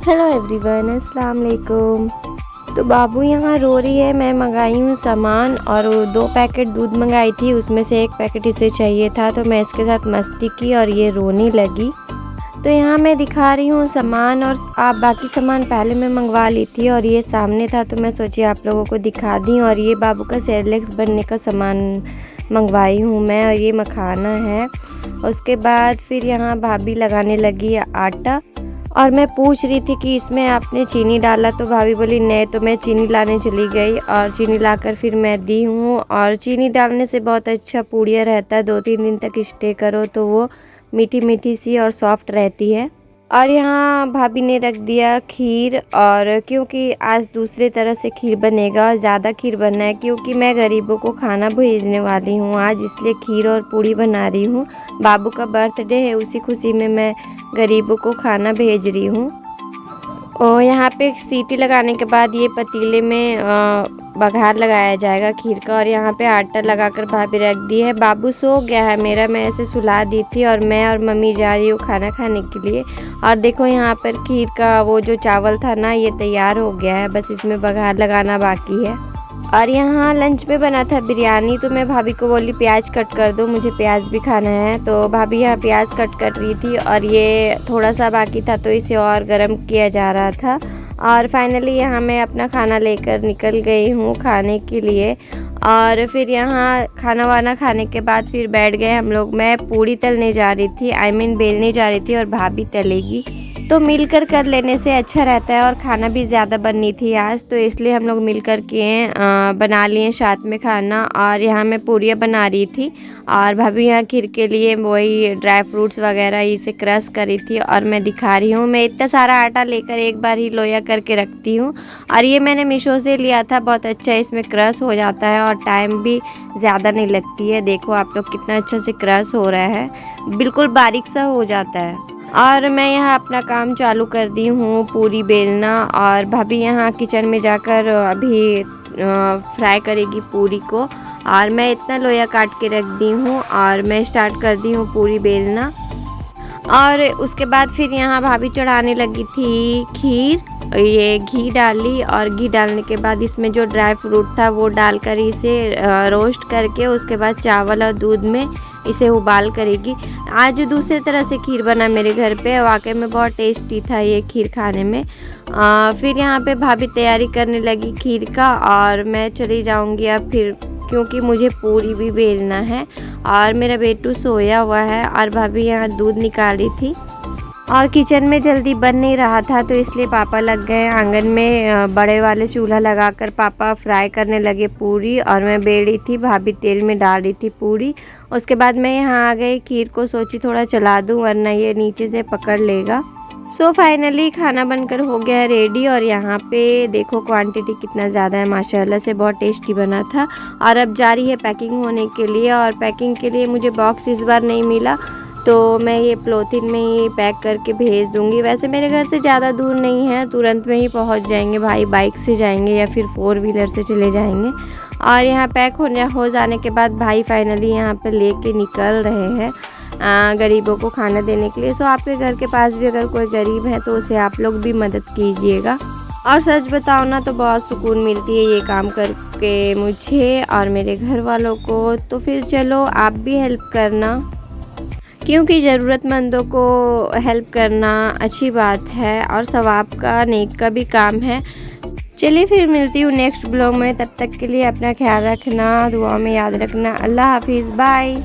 Hello everyone, अस्सलाम वालेकुम। तो बाबू यहाँ रो रही है। मैं मंगाई हूँ सामान और 2 पैकेट दूध मंगाई थी, उसमें से 1 पैकेट इसे चाहिए था, तो मैं इसके साथ मस्ती की और ये रोने लगी। तो यहाँ मैं दिखा रही हूँ सामान, और आप बाकी सामान पहले मैं मंगवा ली थी और ये सामने था, तो मैं सोची आप लोगों को दिखा दी। और ये बाबू का सेरेलैक्स बनने का सामान मंगवाई हूँ मैं, और ये मखाना है। उसके बाद फिर यहाँ भाभी लगाने लगी आटा, और मैं पूछ रही थी कि इसमें आपने चीनी डाला, तो भाभी बोली नहीं, तो मैं चीनी लाने चली गई और चीनी लाकर फिर मैं दी हूँ। और चीनी डालने से बहुत अच्छा पूड़िया रहता है, 2-3 दिन तक स्टे करो तो वो मीठी मीठी सी और सॉफ्ट रहती है। और यहाँ भाभी ने रख दिया खीर, और क्योंकि आज दूसरे तरह से खीर बनेगा, ज़्यादा खीर बनना है क्योंकि मैं गरीबों को खाना भेजने वाली हूँ आज, इसलिए खीर और पूड़ी बना रही हूँ। बाबू का बर्थडे है, उसी खुशी में मैं गरीबों को खाना भेज रही हूँ। और यहाँ पे सीटी लगाने के बाद ये पतीले में बघार लगाया जाएगा खीर का, और यहाँ पे आटा लगाकर भाभी रख दी है। बाबू सो गया है मेरा, मैं ऐसे सुला दी थी, और मैं और मम्मी जा रही हूँ खाना खाने के लिए। और देखो यहाँ पर खीर का वो जो चावल था ना, ये तैयार हो गया है, बस इसमें बघार लगाना बाकी है। और यहाँ लंच में बना था बिरयानी, तो मैं भाभी को बोली प्याज कट कर दो, मुझे प्याज भी खाना है। तो भाभी यहाँ प्याज कट कर रही थी, और ये थोड़ा सा बाकी था तो इसे और गर्म किया जा रहा था। और फाइनली यहाँ मैं अपना खाना लेकर निकल गई हूँ खाने के लिए। और फिर यहाँ खाना वाना खाने के बाद फिर बैठ गए हम लोग। मैं पूड़ी तलने जा रही थी, बेलने जा रही थी, और भाभी तलेगी, तो मिलकर कर लेने से अच्छा रहता है। और खाना भी ज़्यादा बननी थी आज, तो इसलिए हम लोग मिलकर के बना लिए साथ में खाना। और यहाँ मैं पूड़ियाँ बना रही थी, और भाभी यहाँ खीर के लिए वही ड्राई फ्रूट्स वगैरह इसे क्रश करी थी, और मैं दिखा रही हूँ। मैं इतना सारा आटा लेकर एक बार ही लोया करके रखती हूँ, और ये मैंने मीशो से लिया था, बहुत अच्छा इसमें क्रश हो जाता है और टाइम भी ज़्यादा नहीं लगती है। देखो आप लोग कितना अच्छा से क्रश हो रहा है, बिल्कुल बारीक सा हो जाता है। और मैं यहाँ अपना काम चालू कर दी हूँ, पूरी बेलना। और भाभी यहाँ किचन में जाकर अभी फ्राई करेगी पूरी को, और मैं इतना लोया काट के रख दी हूँ, और मैं स्टार्ट कर दी हूँ पूरी बेलना। और उसके बाद फिर यहाँ भाभी चढ़ाने लगी थी खीर, ये घी डाली, और घी डालने के बाद इसमें जो ड्राई फ्रूट था वो डालकर इसे रोस्ट करके उसके बाद चावल और दूध में इसे उबाल करेगी। आज दूसरे तरह से खीर बना मेरे घर पे, वाकई में बहुत टेस्टी था ये खीर खाने में। फिर यहाँ पे भाभी तैयारी करने लगी खीर का, और मैं चली जाऊँगी अब फिर, क्योंकि मुझे पूरी भी बेलना है। और मेरा बेटू सोया हुआ है, और भाभी यहाँ दूध निकाली थी, और किचन में जल्दी बन नहीं रहा था, तो इसलिए पापा लग गए आंगन में बड़े वाले चूल्हा लगाकर पापा फ्राई करने लगे पूरी, और मैं बेल रही थी, भाभी तेल में डाल रही थी पूरी। उसके बाद मैं यहाँ आ गई खीर को, सोची थोड़ा चला दूँ वरना ये नीचे से पकड़ लेगा। सो फाइनली खाना बनकर हो गया है रेडी, और यहाँ पे देखो क्वांटिटी कितना ज़्यादा है, माशाल्लाह से बहुत टेस्टी बना था। और अब जा रही है पैकिंग होने के लिए, और पैकिंग के लिए मुझे बॉक्स इस बार नहीं मिला, तो मैं ये पॉलीथीन में ही पैक करके भेज दूँगी। वैसे मेरे घर से ज़्यादा दूर नहीं है, तुरंत में ही पहुँच जाएंगे, भाई बाइक से जाएंगे या फिर 4 व्हीलर से चले जाएंगे। और यहाँ पैक हो जाने के बाद भाई फाइनली यहाँ पे लेके निकल रहे हैं गरीबों को खाना देने के लिए। सो आपके घर के पास भी अगर कोई गरीब है तो उसे आप लोग भी मदद कीजिएगा। और सच बताओ ना, तो बहुत सुकून मिलती है ये काम करके मुझे और मेरे घर वालों को। तो फिर चलो आप भी हेल्प करना, क्योंकि ज़रूरतमंदों को हेल्प करना अच्छी बात है और सवाब का, नेक का भी काम है। चलिए फिर मिलती हूँ नेक्स्ट ब्लॉग में, तब तक के लिए अपना ख्याल रखना, दुआ में याद रखना। अल्लाह हाफिज़, बाय।